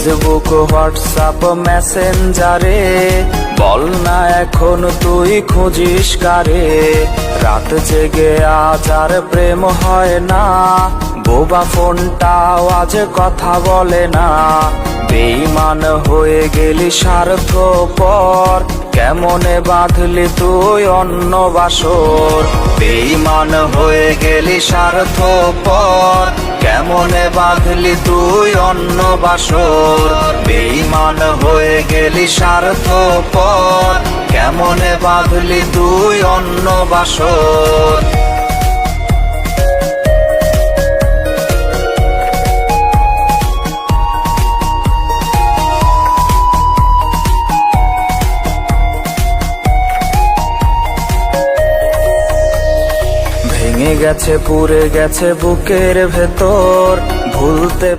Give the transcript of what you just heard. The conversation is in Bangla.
ফেসবুক হোয়াটসঅ্যাপ মেসেঞ্জারে বল না এখন তুই খুঁজিস কারে। রাত জেগে আজ আর প্রেম হয় না, বোবা ফোনটাও আজ কথা বলে না। বেঈমান হয়ে গেলি স্বার্থপর, কেমনে বাঁধলি তুই অন্য বাসর। বেঈমান হয়ে গেলি স্বার্থপর, কেমনে বাঁধলি তুই অন্য বাসর। বেঈমান হয়ে গেলি স্বার্থপর, কেমনে বাঁধলি তুই অন্য বাসর। ভেঙে গেছে পুড়ে গেছে বুকের ভেতর, ভুলতে